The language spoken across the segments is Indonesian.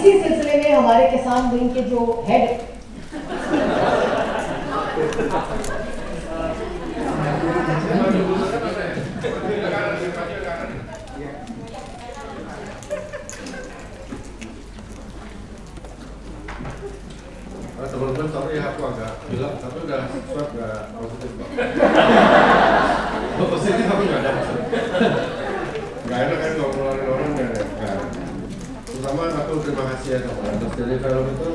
इसी सिलसिले में हमारे किसान विंग के जो head teman-teman, sorry aku agak bilang, tapi udah swab nggak positif kok. Positif aku nggak ada. Nggak enak kan kalau ngeluarin orang nggak enak. Terutama aku terima kasih ya sama Ernest. Jadi film itu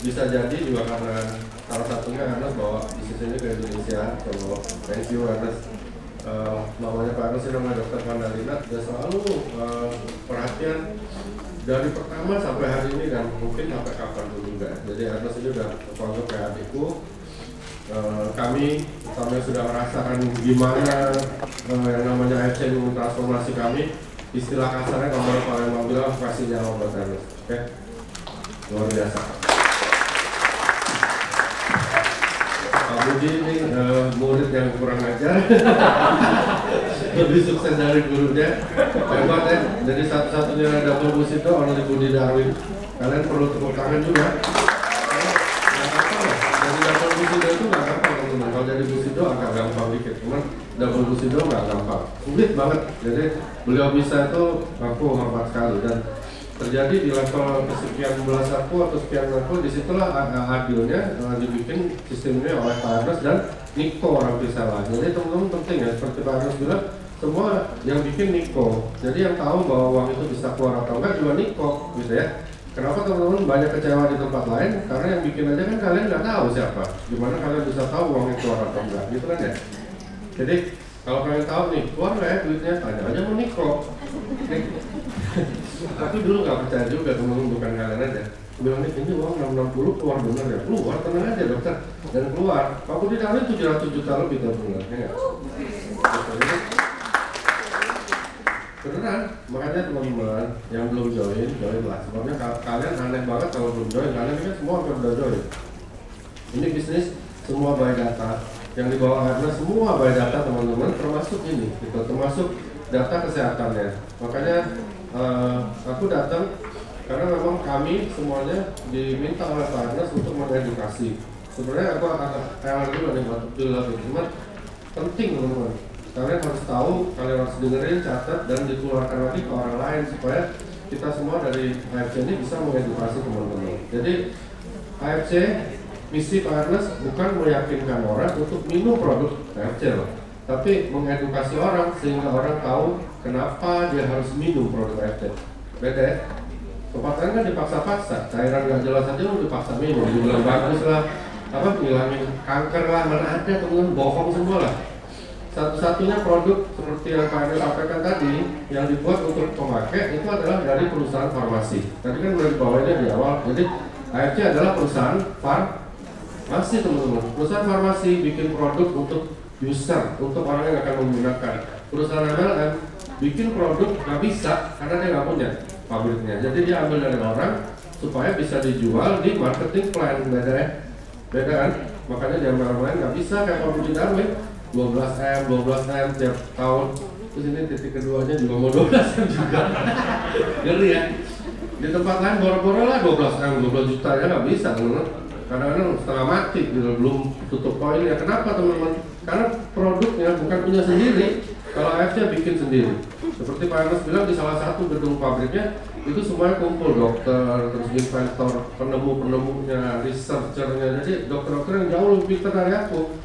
bisa jadi juga karena salah satunya Ernest bawa bisnis ini ke Indonesia. So thank you Ernest. Namanya Pak Ernest ini namanya Dr. Mandalina. Dia selalu perhatian dari pertama sampai hari ini dan mungkin sampai kapan pun juga. Jadi Ernest ini udah terpanggil kayak adikku. Kami terutama sudah merasakan gimana yang namanya AFC transformasi kami. Istilah kasarnya kalau Palembang bilang kasih nyawa buat Ernest. Oke? Luar biasa. Pak Budi ini murid yang kurang ajar. Lebih sukses dari gurunya. Hebat ya. Jadi satu-satunya double boost itu oleh Budi Darwin. Kalian perlu tepuk tangan juga. Nggak gampang loh. Jadi double boost itu nggak gampang teman-teman. Kalau jadi boost itu agak gampang dikit. Cuman double boost itu nggak gampang. Sulit banget. Jadi beliau bisa itu aku hormat sekali. Dan terjadi di level kesekian belas aku atau sekian aku, disitulah adilnya dibikin sistemnya oleh Pak Ernest dan Niko orang Pisala. Jadi teman-teman penting ya, seperti Pak Ernest bilang, semua yang bikin Niko. Jadi yang tahu bahwa uang itu bisa keluar atau enggak juga Niko, gitu ya. Kenapa teman-teman banyak kecewa di tempat lain? Karena yang bikin aja kan kalian nggak tahu siapa. Gimana kalian bisa tahu uang itu keluar atau enggak, gitu kan ya. Jadi kalau kalian tahu nih, keluar nggak ya duitnya? Tanya aja mau Niko. Aku dulu nggak percaya juga teman-teman, bukan kalian aja. Bilang ini uang 660 keluar bener ya? Keluar, tenang aja dokter. Dan keluar. Pak Budi Darwin 700 juta lebih bener, ya nggak? Beneran, makanya teman-teman yang belum join lah. Sebabnya kalian aneh banget kalau belum join. Kalian ini kan semua udah join. Ini bisnis semua by data. Yang dibawa Ernest semua by data teman-teman, termasuk ini, gitu, termasuk data kesehatannya. Makanya aku datang karena memang kami semuanya diminta oleh Pak Ernest untuk mengedukasi. Sebenarnya aku agak kayak dulu nih batuk bilang, cuman penting teman-teman. Kalian harus tahu, kalian harus dengerin, catat, dan dikeluarkan lagi ke orang lain supaya kita semua dari AFC ini bisa mengedukasi teman-teman. Jadi AFC misi Pak Ernest bukan meyakinkan orang untuk minum produk AFC loh, tapi mengedukasi orang sehingga orang tahu kenapa dia harus minum produk AFC. Beda ya? Tempat lain kan dipaksa-paksa, cairan nggak jelas aja lu dipaksa minum, dibilang bagus lah, apa ngilangin kanker lah, mana ada teman-teman, bohong semua lah. Satu-satunya produk seperti yang Pak Ernest sampaikan tadi yang dibuat untuk pemakai itu adalah dari perusahaan farmasi. Tadi kan udah dibawainnya di awal. Jadi AFC adalah perusahaan farmasi teman-teman. Perusahaan farmasi bikin produk untuk user, untuk orang yang akan menggunakan. Perusahaan MLM bikin produk nggak bisa karena dia nggak punya pabriknya. Jadi dia ambil dari orang supaya bisa dijual di marketing plan. Beda ya? Beda kan? Makanya di MLM nggak bisa kayak Pak Budi Darwin 12M tiap tahun. Terus ini titik keduanya juga mau 12M juga. Ngeri ya. Di tempat lain boro-boro lah 12M, 12 juta ya nggak bisa teman-teman. Kadang-kadang setengah mati gitu, belum tutup poin ya. Kenapa teman-teman? Karena produknya bukan punya sendiri. Kalau AFC bikin sendiri. Seperti Pak Ernest bilang di salah satu gedung pabriknya itu semuanya kumpul dokter, terus inventor, penemu-penemunya, researchernya. Jadi dokter-dokter yang jauh lebih pintar dari aku.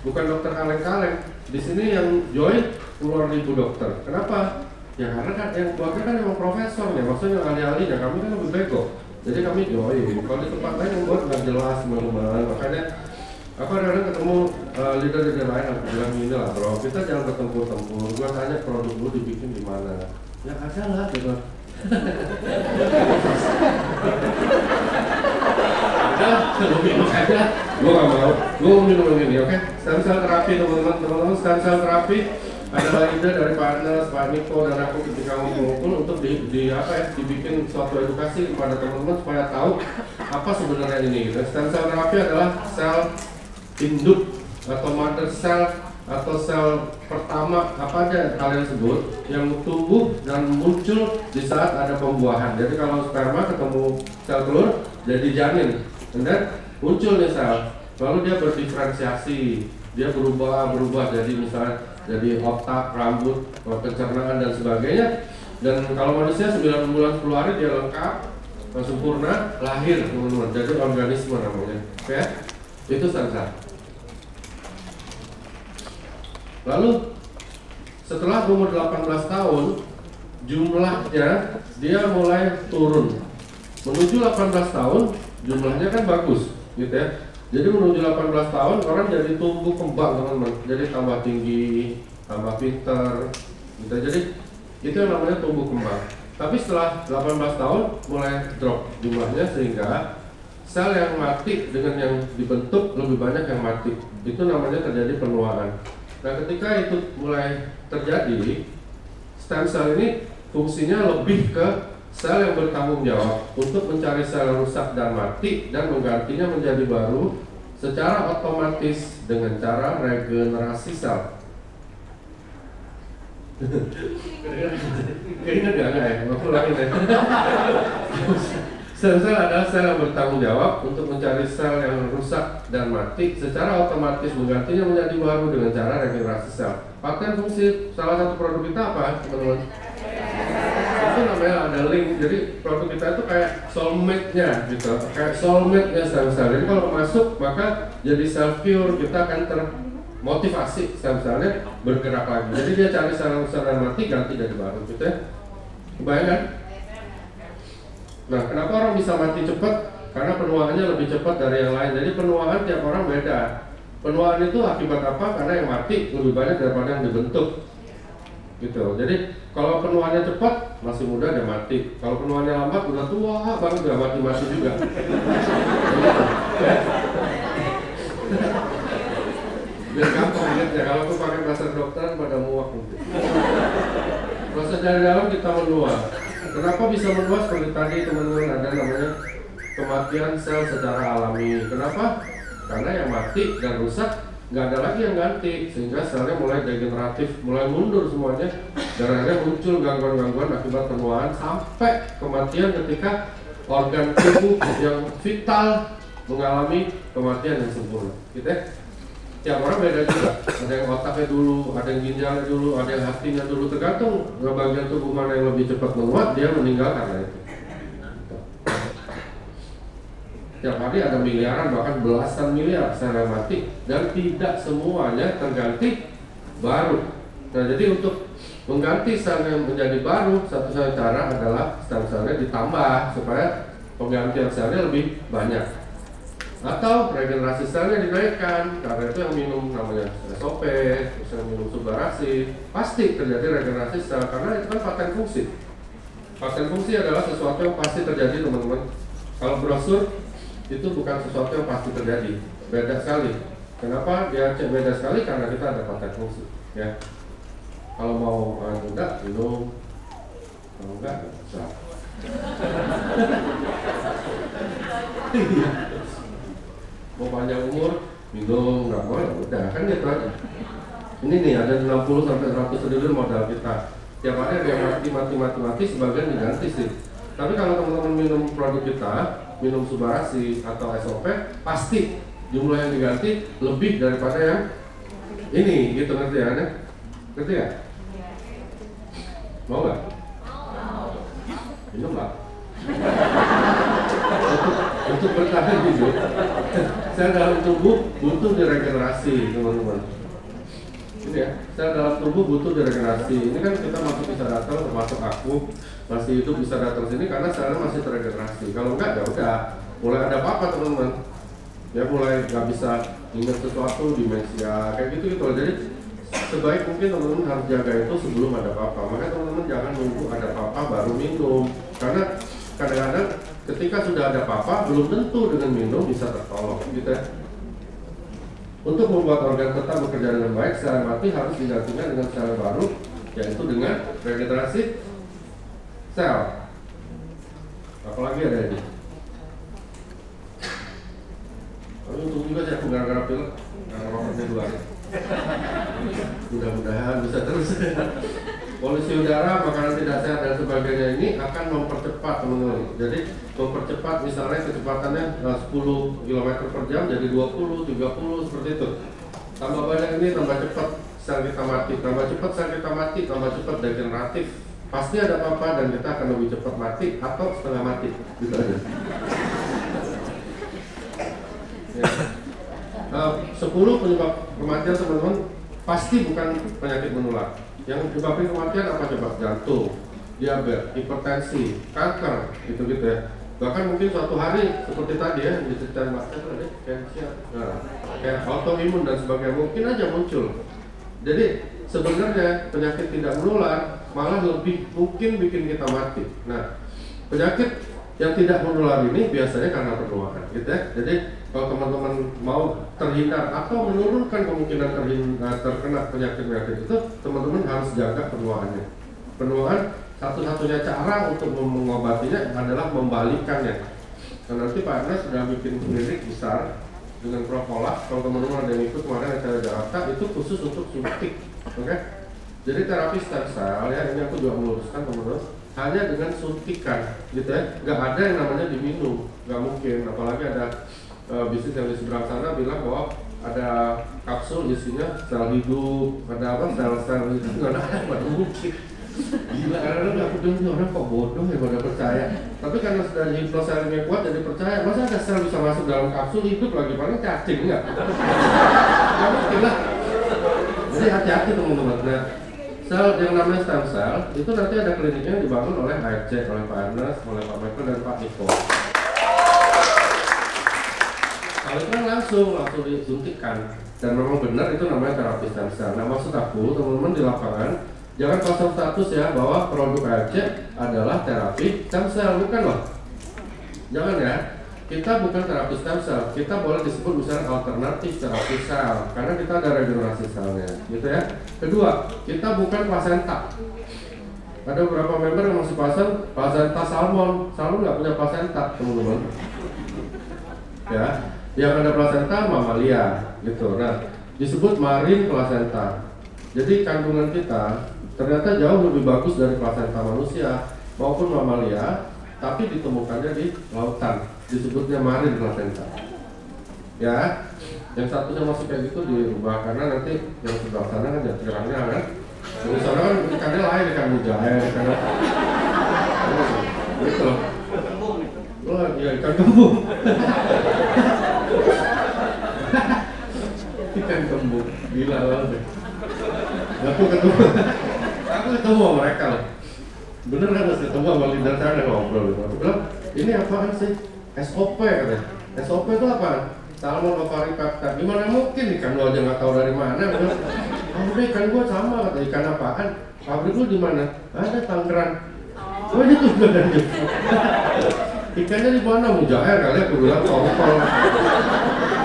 Bukan dokter kaleng-kaleng. Di sini yang join puluhan ribu dokter. Kenapa? Ya karena kan yang keluarga kan emang profesor ya, maksudnya yang ahli-ahlinya. Kami kan lebih bego. Jadi kami join. Kalau di tempat lain yang buat nggak jelas teman-teman. Makanya aku kadang-kadang ketemu leader-leader lain, aku bilang gini lah bro, kita jangan bertempur-tempur. Gua tanya produk lu dibikin di mana? Ya ada lah gitu. Lu minum aja, gue gak mau, gue minum ini, oke? Stem cell terapi teman-teman, stem cell terapi adalah ide dari Pak Ernest, Pak Niko, dan aku ketika ngumpul untuk dibikin suatu edukasi kepada teman-teman supaya tahu apa sebenarnya ini. Dan stem cell terapi adalah sel induk atau mother cell atau sel pertama apa aja kalian sebut yang tumbuh dan muncul di saat ada pembuahan. Jadi kalau sperma ketemu sel telur jadi janin, dan muncul nih sel, lalu dia berdiferensiasi, dia berubah jadi misalnya jadi otak, rambut, pencernaan dan sebagainya. Dan kalau manusia 9 bulan 10 hari dia lengkap, sempurna, lahir teman-teman, jadi organisme namanya, ya itu sel-sel. Lalu setelah umur 18 tahun jumlahnya dia mulai turun. Menuju 18 tahun jumlahnya kan bagus gitu ya. Jadi menuju 18 tahun orang jadi tumbuh kembang teman-teman. Jadi tambah tinggi, tambah pinter gitu. Jadi itu yang namanya tumbuh kembang. Tapi setelah 18 tahun mulai drop jumlahnya sehingga sel yang mati dengan yang dibentuk lebih banyak yang mati. Itu namanya terjadi penuaan. Nah ketika itu mulai terjadi, stem cell ini fungsinya lebih ke sel yang bertanggung jawab untuk mencari sel yang rusak dan mati dan menggantinya menjadi baru secara otomatis dengan cara regenerasi sel. Kayaknya enggak ya, aku ulangin ya. Sel-sel adalah sel yang bertanggung jawab untuk mencari sel yang rusak dan mati secara otomatis menggantinya menjadi baru dengan cara regenerasi sel. Paten fungsi salah satu produk kita apa, teman-teman? Itu namanya ada link. Jadi produk kita itu kayak soulmate-nya gitu, kayak soulmate-nya sel-sel. Jadi kalau masuk maka jadi sel pure, kita akan termotivasi sel-selnya bergerak lagi. Jadi dia cari sel yang rusak dan mati, ganti jadi baru gitu ya. Kebayang? Nah, kenapa orang bisa mati cepat? Karena penuaannya lebih cepat dari yang lain. Jadi penuaan tiap orang beda. Penuaan itu akibat apa? Karena yang mati lebih banyak daripada yang dibentuk. Gitu. Jadi kalau penuaannya cepat, masih muda dia mati. Kalau penuaannya lambat, udah tua baru udah mati juga. Biar gampang ingatnya. Kalau aku pakai bahasa kedokteran pada muak nanti. Proses dari dalam kita menua. Kenapa bisa menua seperti tadi teman-teman, ada namanya kematian sel secara alami. Kenapa? Karena yang mati dan rusak nggak ada lagi yang ganti, sehingga selnya mulai degeneratif, mulai mundur semuanya, dan akhirnya muncul gangguan-gangguan akibat penuaan sampai kematian ketika organ tubuh yang vital mengalami kematian yang sempurna. Gitu ya? Tiap orang beda juga, ada yang otaknya dulu, ada yang ginjalnya dulu, ada yang hatinya dulu, tergantung bagian tubuh mana yang lebih cepat menguat, dia meninggal karena itu. Tiap hari ada miliaran, bahkan belasan miliar sel yang mati, dan tidak semuanya terganti baru. Nah jadi untuk mengganti sel yang menjadi baru, satu-satunya cara adalah stem selnya ditambah supaya penggantian selnya lebih banyak. Atau regenerasi selnya dinaikkan, karena itu yang minum namanya SOP, terus yang minum subarasi, pasti terjadi regenerasi sel, karena itu kan paten fungsi. Paten fungsi adalah sesuatu yang pasti terjadi teman-teman. Kalau brosur itu bukan sesuatu yang pasti terjadi, beda sekali. Kenapa dia beda sekali? Karena kita ada paten fungsi. Ya, kalau mau enggak minum, kalau enggak bisa. Mau panjang umur, minum, nggak mau ya udah, kan gitu aja. Ini nih ada 60 sampai 100 triliun modal kita. Tiap hari ada yang mati, sebagian diganti sih. Tapi kalau teman-teman minum produk kita, minum subarasi atau SOP, pasti jumlah yang diganti lebih daripada yang ini, gitu ngerti ya? Ngerti ya? Mau nggak? Minum nggak? Untuk bertahan hidup, sel dalam tubuh butuh diregenerasi, teman-teman. Ini ya, sel dalam tubuh butuh diregenerasi. Ini kan kita masih bisa datang, termasuk aku masih hidup bisa datang sini karena selnya masih terregenerasi. Kalau enggak, ya udah, mulai ada apa-apa teman-teman. Ya mulai nggak bisa ingat sesuatu, demensia, kayak gitu-gitu. Jadi sebaik mungkin teman-teman harus jaga itu sebelum ada apa-apa. Makanya teman-teman jangan nunggu ada apa-apa baru minum, karena kadang-kadang ketika sudah ada apa-apa, belum tentu dengan minum bisa tertolong, gitu ya. Untuk membuat organ tetap bekerja dengan baik, sel mati harus digantikan dengan sel baru, yaitu dengan regenerasi sel. Apalagi ada ini. Tapi untung juga sih aku gara-gara pilek, karena mau kerja 2 hari. Mudah-mudahan bisa terus. Polusi udara, makanan tidak sehat dan sebagainya ini akan mempercepat teman-teman. Jadi mempercepat misalnya kecepatannya 10 km per jam jadi 20, 30 seperti itu. Tambah banyak ini tambah cepat sel kita mati, tambah cepat sel kita mati, tambah cepat degeneratif. Pasti ada apa-apa dan kita akan lebih cepat mati atau setengah mati, gitu aja. Ya. 10 penyebab kematian teman-teman pasti bukan penyakit menular. Yang menyebabkan kematian apa coba? Jantung, diabetes, hipertensi, kanker, gitu-gitu ya. Bahkan mungkin suatu hari seperti tadi ya diceritain Mas tadi, kayak autoimun dan sebagainya mungkin aja muncul. Jadi sebenarnya penyakit tidak menular malah lebih mungkin bikin kita mati. Nah, penyakit yang tidak menular ini biasanya karena penuaan, gitu ya. Jadi kalau teman-teman mau terhindar atau menurunkan kemungkinan terkena penyakit-penyakit itu, teman-teman harus jaga penuaannya. Penuaan satu-satunya cara untuk mengobatinya adalah membalikannya. Dan nanti Pak Ernest sudah bikin klinik besar dengan Propola. Kalau teman-teman ada yang ikut kemarin acara Jakarta, itu khusus untuk suntik, oke? Jadi terapi stem cell ya, ini aku juga meluruskan teman-teman, hanya dengan suntikan, gitu ya. Nggak ada yang namanya diminum, nggak mungkin. Apalagi ada bisnis yang di seberang sana bilang bahwa ada kapsul isinya sel hidup, ada apa sel-sel itu nggak ada, mungkin. Gila, kadang-kadang aku bilang orang kok bodoh ya pada percaya. Tapi karena sudah hipnoselnya kuat jadi percaya. Masa ada sel bisa masuk dalam kapsul hidup lagi, paling cacing nggak? Nggak mungkin lah. Jadi hati-hati teman-teman. Nah, sel yang namanya stem cell itu nanti ada kliniknya yang dibangun oleh AFC, oleh Pak Ernest, oleh Pak Michael dan Pak Niko. Kalau itu kan langsung disuntikkan dan memang benar itu namanya terapi stem cell. Nah, maksud aku teman-teman di lapangan jangan pasang status ya bahwa produk AFC adalah terapi stem cell, bukan loh. Jangan ya. Kita bukan terapi stem cell, kita boleh disebut misalnya alternatif terapi sel karena kita ada regenerasi selnya, gitu ya. Kedua, kita bukan plasenta. Ada beberapa member yang masih pasang plasenta salmon nggak punya plasenta, teman-teman. Ya, yang ada plasenta mamalia, gitu. Nah, disebut marine placenta. Jadi kandungan kita ternyata jauh lebih bagus dari plasenta manusia maupun mamalia, tapi ditemukannya di lautan, disebutnya marine placenta. Ya, yang satunya masih kayak gitu dirubah karena nanti yang sebelah sana kan jarangnya kan, yang sana kan ikannya lain, ikan mujair, ikan gitu loh. Oh iya, ikan kembung. Ikan kembung, gila banget. Aku ketemu sama mereka loh. Bener kan harus ketemu sama leader saya ngobrol gitu. Aku bilang, ini apaan sih? SOP katanya. SOP itu apa? Salmon ovaricapta. Gimana mungkin ikan lu aja nggak tahu dari mana? Oh udah ikan gua sama kata, ikan apaan? Pabrik lu di mana? Ada Tangerang. Oh itu juga dari ikannya di mana? Mujair kali aku bilang tongkol.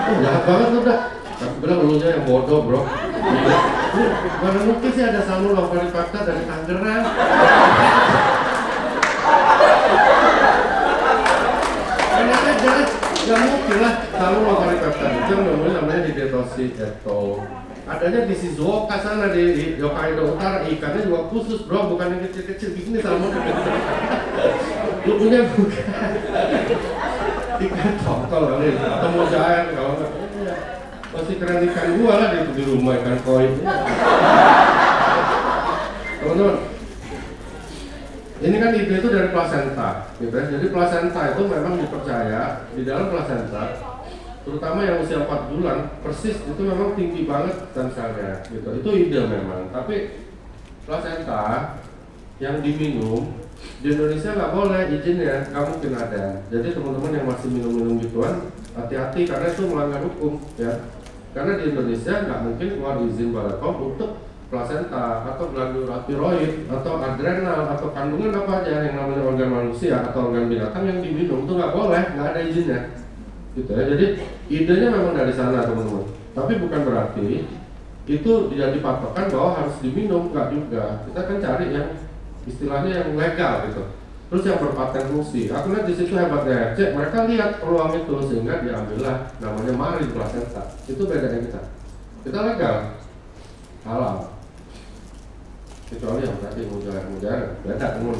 Oh jahat banget udah. Aku bilang lu nya yang bodoh bro. Mana mungkin sih ada salmon ovaricapta dari Tangerang. Gak mungkin lah, salmon ovaricapta itu namanya di Detosi Eto. Adanya di Shizuoka sana di Hokkaido Utara, ikannya juga khusus bro, bukan yang kecil-kecil begini salmon. Lu punya bukan? Ikan tongkol kali, atau mujair kalau nggak. Masih keren ikan gua lah di rumah, ikan koi. Teman-teman, ini kan ide itu dari plasenta, gitu ya. Jadi plasenta itu memang dipercaya di dalam plasenta, terutama yang usia 4 bulan, persis itu memang tinggi banget stem cell-nya, gitu. Itu ide memang. Tapi plasenta yang diminum di Indonesia nggak boleh izinnya, nggak mungkin ada. Jadi teman-teman yang masih minum-minum gituan, hati-hati karena itu melanggar hukum, ya. Karena di Indonesia nggak mungkin keluar izin Badan POM untuk plasenta atau glandula tiroid atau adrenal atau kandungan apa aja yang namanya organ manusia atau organ binatang yang diminum itu nggak boleh, nggak ada izinnya, gitu ya. Jadi idenya memang dari sana teman-teman. Tapi bukan berarti itu jadi patokan bahwa harus diminum, nggak juga. Kita kan cari yang istilahnya yang legal gitu. Terus yang berpaten fungsi. Aku lihat di situ hebatnya AFC, mereka lihat peluang itu sehingga diambillah namanya marine placenta. Itu bedanya kita. Kita legal. halal. Kecuali yang tadi mujarab, beda umur.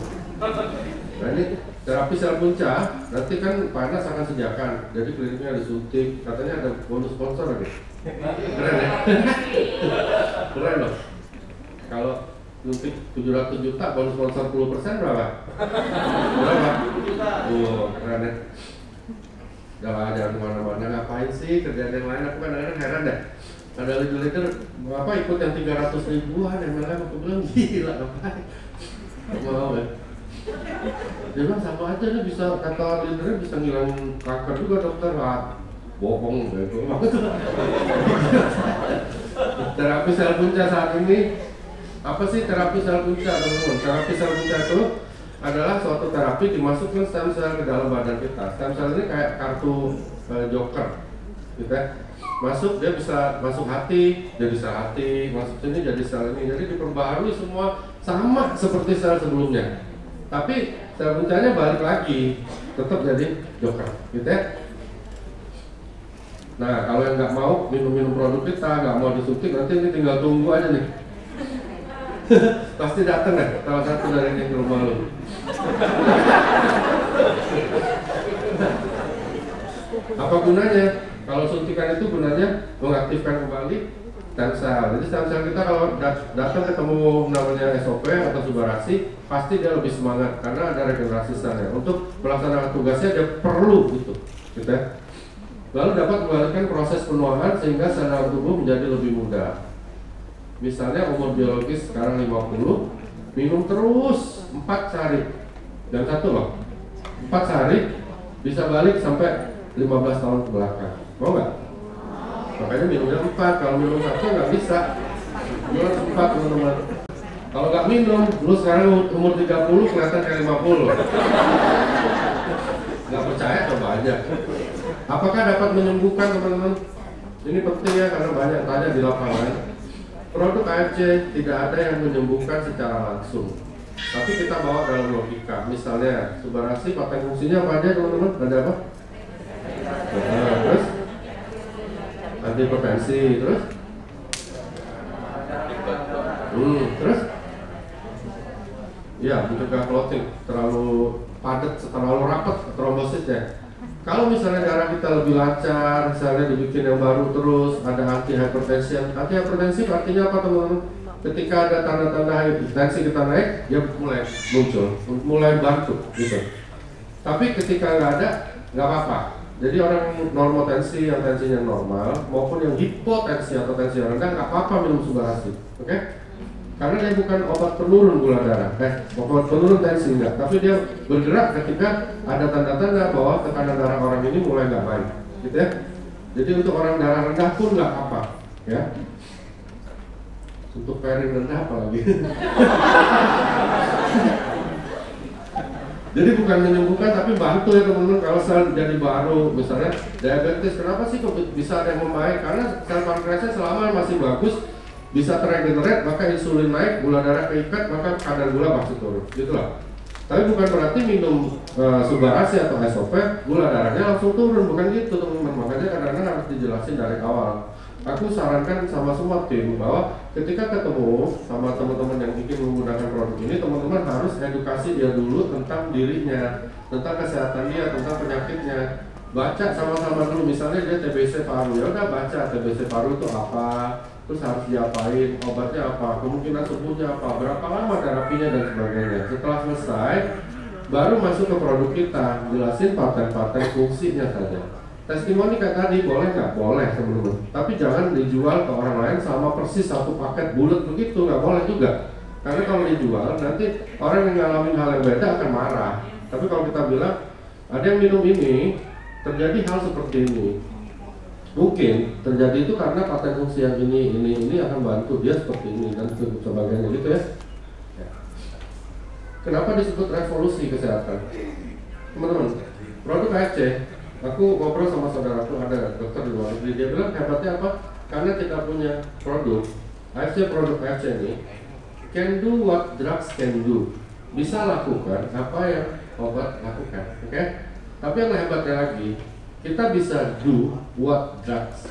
Nah ini terapi sel punca, nanti kan panas akan sejakan, jadi kliniknya disuntik, katanya ada bonus sponsor lagi. Keren ya? Keren loh. Kalau suntik 700 juta, bonus sponsor 10% berapa? Berapa? Keren ya? Udah lah, jangan kemana-mana, ngapain sih kerjaan yang lain, aku kadang-kadang heran deh. Ada leader apa ikut yang 300 ribuan, yang mereka aku bilang gila ngapain? Gak mau ya. Dia bilang sama aja nih, bisa kata leadernya bisa ngilangin kanker juga dokter. Bohong gitu. Terapi sel punca saat ini, apa sih terapi sel punca teman-teman? Terapi sel punca itu adalah suatu terapi dimasukkan stem cell ke dalam badan kita. Stem cell ini kayak kartu joker gitu ya. Masuk, dia bisa masuk hati, jadi sel hati, masuk sini jadi sel ini, jadi diperbaharui semua sama seperti sel sebelumnya. Tapi sel puncanya balik lagi, tetap jadi joker, gitu ya. Nah, kalau yang nggak mau minum-minum produk kita, nggak mau disuntik, nanti ini tinggal tunggu aja nih. Pasti datang deh, salah satu dari ini ke rumah lu. Apa gunanya? Kalau suntikan itu gunanya mengaktifkan kembali stem cell. Jadi stem cell kita kalau datang ketemu namanya SOP atau Subarashi, pasti dia lebih semangat karena ada regenerasi selnya. Untuk melaksanakan tugasnya dia perlu gitu ya. Lalu dapat mengembalikan proses penuaan sehingga sel dalam tubuh menjadi lebih mudah. Misalnya umur biologis sekarang 50, minum terus 4 sehari. Dan satu loh, 4 sehari bisa balik sampai 15 tahun ke belakang. Mau nggak? Makanya minumnya 4, kalau minum 1 nggak bisa. Minum 4 teman-teman. Kalau nggak minum, lu sekarang umur 30 kelihatan kayak 50. Nggak percaya, coba aja. Apakah dapat menyembuhkan teman-teman? Ini penting ya, karena banyak tanya di lapangan. Produk AFC tidak ada yang menyembuhkan secara langsung, tapi kita bawa dalam logika. Misalnya Subarashi paten fungsinya apa aja teman-teman? Ada apa? Nah, terus antihipertensi, terus terus ya mencegah clotting, terlalu padat, terlalu rapat trombositnya. Kalau misalnya darah kita lebih lancar, misalnya dibikin yang baru terus, ada anti-hipertensi. Anti-hipertensi artinya apa teman-teman? Ketika ada tanda-tanda hipertensi kita naik, dia mulai muncul, mulai bantu gitu. Tapi ketika nggak ada, nggak apa-apa. Jadi orang normotensi yang tensinya normal, maupun yang hipotensi atau tensi yang rendah, nggak apa-apa minum Subarashi, oke? Karena dia bukan obat penurun gula darah, obat penurun tensi enggak, tapi dia bergerak ketika ada tanda-tanda bahwa tekanan darah orang ini mulai nggak baik, gitu ya. Jadi untuk orang darah rendah pun nggak apa, ya. Untuk Ferry rendah apalagi. Jadi bukan menyembuhkan tapi bantu ya teman-teman. Kalau sel jadi baru, misalnya diabetes, kenapa sih kok bisa ada yang membaik? Karena sel pankreasnya selama masih bagus, bisa terregenerate, maka insulin naik, gula darah keikat, maka kadar gula pasti turun, gitu lah. Tapi bukan berarti minum Subarashi atau SOP, gula darahnya langsung turun, bukan gitu teman-teman. Makanya kadang-kadang harus dijelasin dari awal. Aku sarankan sama semua tim bahwa ketika ketemu sama teman-teman yang ingin menggunakan produk ini, teman-teman harus edukasi dia dulu tentang dirinya, tentang kesehatan dia, tentang penyakitnya. Baca sama-sama dulu, misalnya dia TBC paru, ya udah baca TBC paru itu apa, terus harus diapain, obatnya apa, kemungkinan sembuhnya apa, berapa lama terapinya dan sebagainya. Setelah selesai, baru masuk ke produk kita, jelasin paten-paten fungsinya saja. Testimoni kayak tadi boleh nggak? Boleh teman-teman. Tapi jangan dijual ke orang lain sama persis satu paket bulat begitu, nggak boleh juga. Karena kalau dijual nanti orang yang ngalamin hal yang beda akan marah. Tapi kalau kita bilang ada yang minum ini, terjadi hal seperti ini. Mungkin terjadi itu karena paten fungsi yang ini akan bantu dia seperti ini dan sebagainya gitu ya. Kenapa disebut revolusi kesehatan? Teman-teman, produk AFC, aku ngobrol sama saudaraku ada dokter di luar negeri, dia bilang hebatnya apa? Karena kita punya produk AFC ini can do what drugs can do, bisa lakukan apa yang obat lakukan, oke? Tapi yang hebatnya lagi, kita bisa do what drugs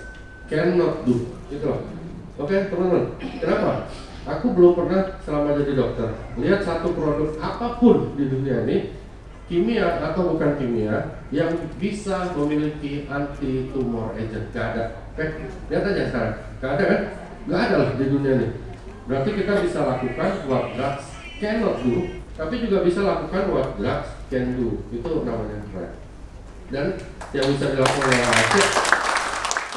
cannot do, gitu loh. Oke, teman-teman, kenapa? Aku belum pernah selama jadi dokter lihat satu produk apapun di dunia ini, kimia atau bukan kimia, yang bisa memiliki anti tumor agent. Gak ada. Lihat aja sekarang, gak ada kan? Gak ada lah di dunia ini. Berarti kita bisa lakukan what drugs cannot do, tapi juga bisa lakukan what drugs can do. Itu namanya keren. Dan yang bisa dilakukan oleh Aceh,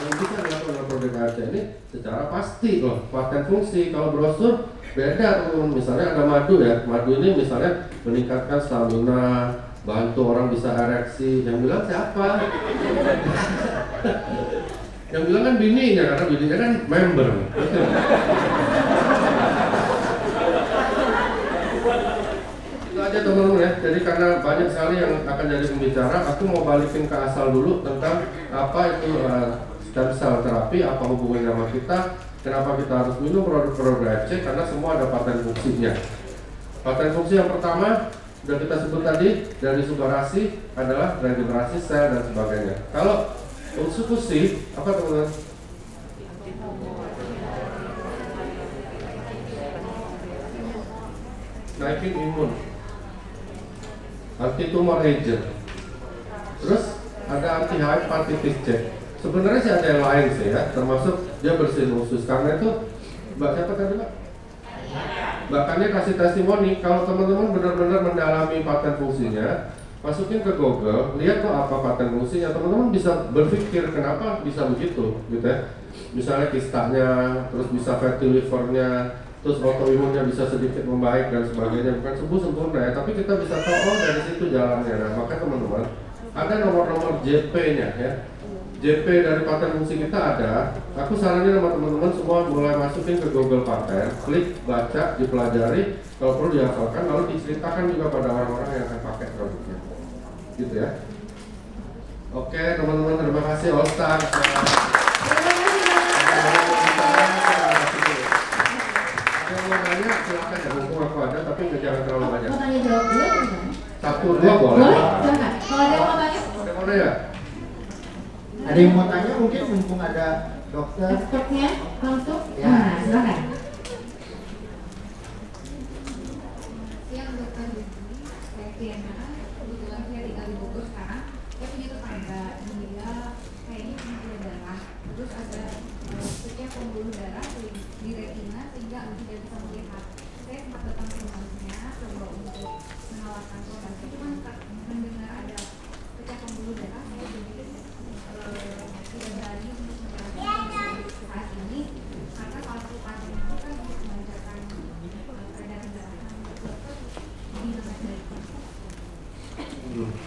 yang bisa dilakukan oleh produk Aceh ini secara pasti loh, paten fungsi. Kalau brosur beda teman-teman. Misalnya ada madu ya, madu ini misalnya meningkatkan stamina, bantu orang bisa ereksi. Yang bilang siapa? Yang bilang kan bininya, karena bininya kan member. Itu aja teman-teman ya. Jadi karena banyak sekali yang akan jadi pembicara, aku mau balikin ke asal dulu tentang apa itu stem cell terapi, apa hubungannya sama kita, kenapa kita harus minum produk-produk AFC, karena semua ada paten fungsinya. Paten fungsi yang pertama sudah kita sebut tadi, dari subarasi adalah regenerasi sel dan sebagainya. Kalau konstitusi apa teman-teman? Naikin imun, anti tumor agent, terus ada anti hepatitis C. Sebenarnya sih ada yang lain sih ya, termasuk dia bersihin usus. Karena itu Mbak siapa tadi Mbak? Mbak Kania kasih testimoni. Kalau teman-teman benar-benar mendalami paten fungsinya, masukin ke Google, lihat kok apa paten fungsinya. Teman-teman bisa berpikir kenapa bisa begitu, gitu ya. Misalnya kistanya, terus bisa fatty livernya, terus autoimunnya bisa sedikit membaik dan sebagainya. Bukan sembuh sempurna ya, tapi kita bisa tahu oh dari situ jalannya. Nah, maka teman-teman ada nomor-nomor JP-nya ya. JP dari paten fungsi kita ada. Aku saranin sama teman-teman semua mulai masukin ke Google paten, klik, baca, dipelajari, kalau perlu dihafalkan, lalu diceritakan juga pada orang-orang yang akan pakai produknya. Gitu ya. Oke, teman-teman, terima kasih All-Star. Yang mau nanya silakan ya, mumpung aku ada, tapi jangan terlalu banyak. Mau tanya jawab dulu? Satu, dua boleh. Boleh, jangan. Kalau ada yang mau tanya, Ada mau nanya? Ada yang mau tanya mungkin mumpung ada dokter. expertnya langsung. Ya. Nah, silakan. Siang dokter, saya Tiana. Kebetulan saya tinggal di Bogor sekarang. Saya punya tetangga, dia kayaknya punya darah. Terus ada setiap pembuluh darah di retina sehingga tidak bisa melihat. Saya sempat datang ke rumahnya coba untuk menawarkan solusi, cuman mendengar ada pecah pembuluh darah, saya jadi tidak berani untuk menjalankan saat ini karena salah satu pasien itu kan untuk melancarkan peredaran darah.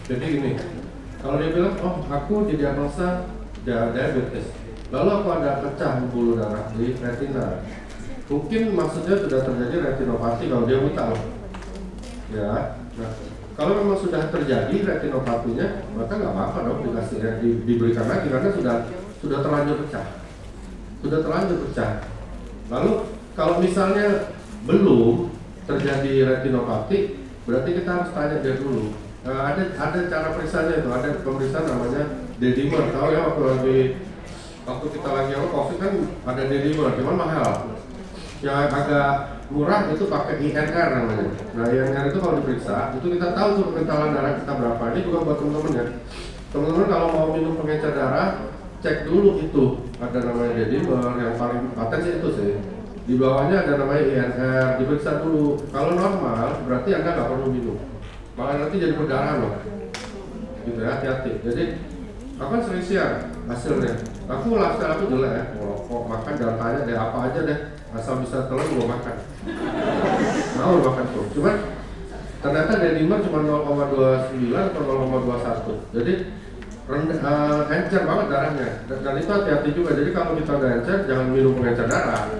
Jadi gini, kalau dia bilang, oh aku didiagnosa diabetes, lalu aku ada pecah pembuluh darah di retina, mungkin maksudnya sudah terjadi retinopati kalau dia buta, ya. Nah, kalau memang sudah terjadi retinopatinya, maka nggak apa-apa dong dikasih diberikan lagi karena sudah terlanjur pecah, Lalu kalau misalnya belum terjadi retinopati, berarti kita harus tanya dia dulu. Ada cara periksanya itu, ada pemeriksaan namanya D-dimer. Tahu ya waktu kita lagi COVID kan ada D-dimer, cuman mahal. Yang agak murah itu pakai INR namanya. Nah INR itu kalau diperiksa, itu kita tahu tuh kekentalan darah kita berapa. Ini juga buat teman-teman ya. Teman-teman kalau mau minum pengencer darah, cek dulu itu. Ada namanya D-dimer, yang paling paten sih itu sih. Di bawahnya ada namanya INR, diperiksa dulu. Kalau normal, berarti Anda nggak perlu minum. Malah nanti jadi perdarahan loh. Gitu ya, hati-hati. Jadi, aku kan sering share hasilnya. Aku lifestyle aku jelek ya, merokok, makan jangan tanya deh apa aja deh. Asal bisa telur gue makan. Mau makan tuh. Cuman ternyata D-dimer cuma 0,29 atau 0,21. Jadi encer banget darahnya. Dan itu hati-hati juga. Jadi kalau kita udah encer, jangan minum pengencer darah.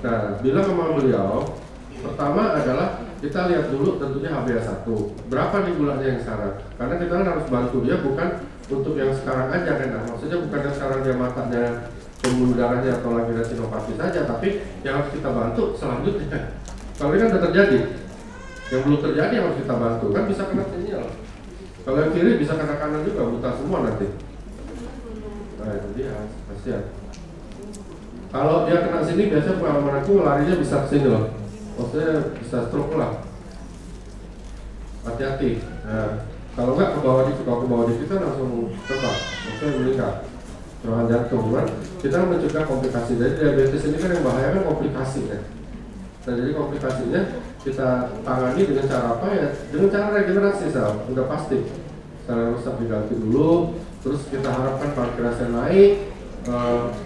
Nah, bilang sama beliau, pertama adalah kita lihat dulu tentunya HbA1. Berapa nih gulanya yang sekarang? Karena kita kan harus bantu dia bukan untuk yang sekarang aja kan. Nah, maksudnya bukan yang sekarang dia matanya pembuluh darahnya atau lagi retinopati saja, tapi yang harus kita bantu selanjutnya. Kalau ini kan sudah terjadi, yang belum terjadi yang harus kita bantu. Kan bisa kena sinyal. Kalau yang kiri bisa kena kanan juga, buta semua nanti. Nah itu dia, kasihan. Kalau dia kena sini biasanya pengalaman aku larinya bisa ke sini loh. Maksudnya bisa stroke lah. Hati-hati. Nah, kalau nggak ke bawah dikit kan langsung terbang. Maksudnya meningkat. Serangan jantung kan. Kita mencegah komplikasi. Jadi diabetes ini kan yang bahaya kan komplikasi kan. Nah jadi komplikasinya kita tangani dengan cara apa ya? Dengan cara regenerasi sel. Udah pasti. Sel rusak diganti dulu. Terus kita harapkan pankreasnya naik.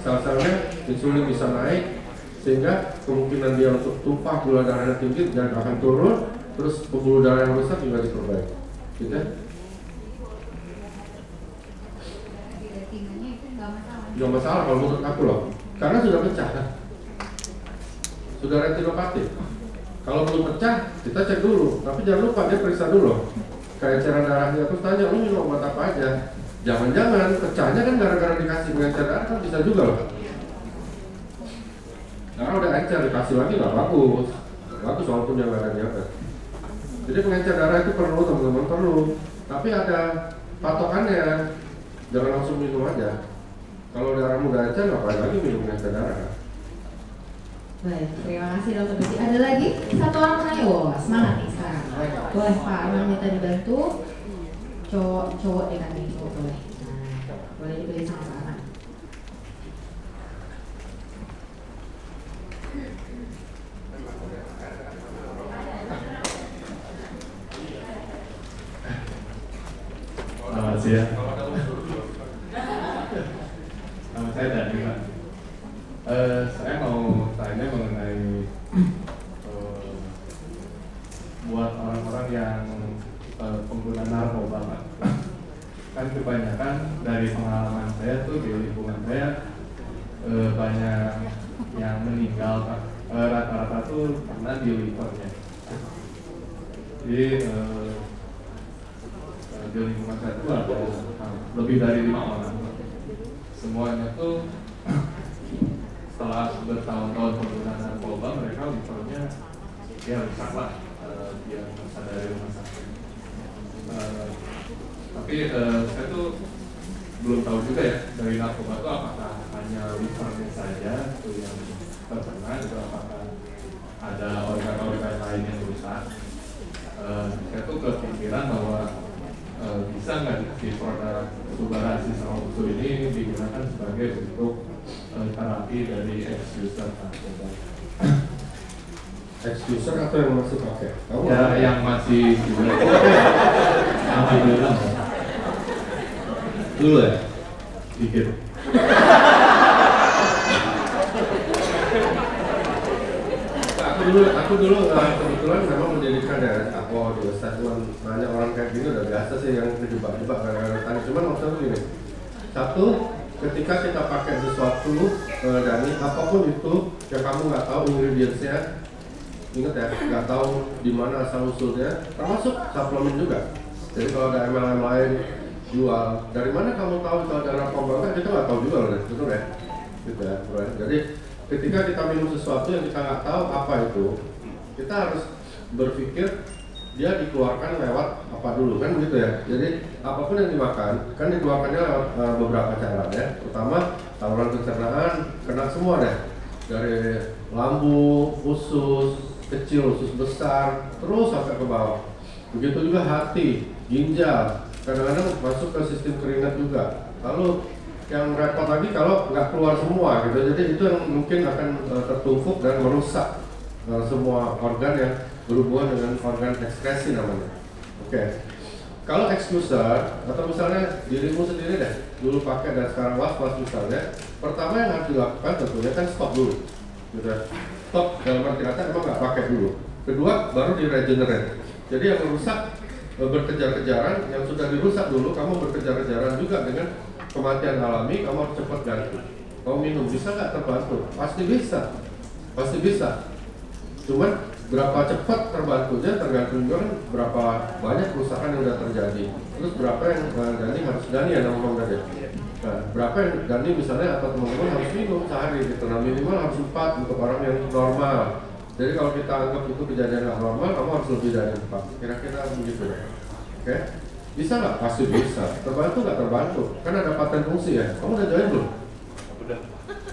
Sel-selnya insulin bisa naik sehingga kemungkinan dia untuk tumpah gula darahnya tinggi dan akan turun, terus pembuluh darah yang rusak juga diperbaiki, gitu ya? Nggak masalah kalau menurut aku loh, karena sudah pecah kan? Sudah retinopati. Kalau belum pecah, kita cek dulu, tapi jangan lupa dia periksa dulu. Kayak cairan darahnya, aku tanya, lu minum obat apa aja? Jangan-jangan pecahnya kan gara-gara dikasih pengencer darah kan bisa juga loh. Karena udah encer dikasih lagi nggak bagus, bagus walaupun yang nggak ada diabetes. Jadi pengencer darah itu perlu teman-teman perlu, tapi ada patokannya. Jangan langsung minum aja. Kalau darahmu udah encer ngapain lagi minum pengencer darah? Baik, terima kasih Dokter Besi. Ada lagi satu orang menanya, wah semangat nih sekarang. Boleh Pak Arman minta dibantu. Cowok dengan ibu boleh. Nah, boleh diberi sama Pak Arman. Selamat siang. Nama saya Dani, Pak. Saya mau tanya mengenai buat orang-orang yang pengguna narkoba, Pak. Kan kebanyakan dari pengalaman saya tuh di lingkungan saya banyak yang meninggal, Pak. Rata-rata tuh karena di livernya. Jadi di lingkungan saya tuh ada lebih dari 5 orang. Semuanya tuh setelah bertahun-tahun penggunaan narkoba, mereka livernya ya rusak lah, dia sadari rumah sakit. Tapi saya tuh belum tahu juga ya dari narkoba itu apakah hanya livernya saja itu yang terkena, atau apakah ada organ-organ lain yang rusak. Saya tuh kepikiran bahwa bisa nggak si produk subarasi sama usul ini digunakan sebagai bentuk terapi dari ex-user narkoba. Ex-user atau yang masih pakai? Ya, yang masih dulu ya, dikit. Aku dulu kebetulan memang menjadikan dari aku di statement nanya orang kayak gini udah biasa sih yang kejebak-jebak gara-gara tadi. Cuman maksudnya gini, satu, ketika kita pakai sesuatu dari apapun itu yang kamu nggak tahu ingredientsnya, ingat ya, nggak tahu di mana asal usulnya, termasuk suplemen juga. Jadi kalau ada MLM lain jual, dari mana kamu tahu itu ada narkoba enggak, kita nggak tahu juga loh, betul ya? Gitu ya, jadi ketika kita minum sesuatu yang kita nggak tahu apa itu, kita harus berpikir dia dikeluarkan lewat apa dulu kan gitu ya. Jadi apapun yang dimakan kan dikeluarkannya lewat beberapa cara ya. Pertama saluran pencernaan kena semua deh, dari lambung, usus kecil, usus besar, terus sampai ke bawah. Begitu juga hati, ginjal, kadang-kadang masuk ke sistem keringat juga. Lalu yang repot lagi kalau nggak keluar semua gitu, jadi itu yang mungkin akan tertumpuk dan merusak semua organ yang berhubungan dengan organ ekskresi namanya. Oke. Kalau ex-user atau misalnya dirimu sendiri deh, dulu pakai dan sekarang was-was misalnya, pertama yang harus dilakukan tentunya kan stop dulu, gitu. Stop dalam arti kata emang nggak pakai dulu. Kedua baru di-regenerate. Jadi yang merusak berkejar-kejaran, yang sudah dirusak dulu kamu berkejar-kejaran juga dengan kematian alami, kamu harus cepat ganti. Kamu minum, bisa nggak terbantu? Pasti bisa, pasti bisa. Cuman berapa cepat terbantunya tergantung juga kan berapa banyak kerusakan yang sudah terjadi. Terus berapa yang Dani harus Dani ya ngomong tadi. Nah, berapa yang Dani misalnya atau teman-teman harus minum sehari gitu. Nah, minimal harus 4 untuk orang yang normal. Jadi kalau kita anggap itu kejadian nggak normal, kamu harus lebih dari 4. Kira-kira begitu ya. Oke? Bisa nggak? Pasti bisa. Terbantu nggak terbantu? Kan ada paten fungsi ya. Kamu udah join belum? Udah.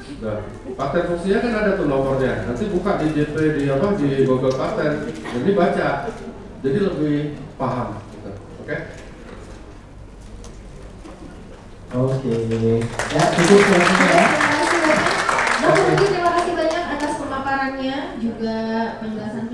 Nah, paten fungsinya kan ada tuh nomornya. Nanti buka di JP di Google paten, jadi baca, jadi lebih paham. Gitu. Oke? Oke. Ya, cukup selanjutnya ya. Terima kasih banyak. Dokter Ugi, terima kasih banyak atas pemaparannya juga penjelasan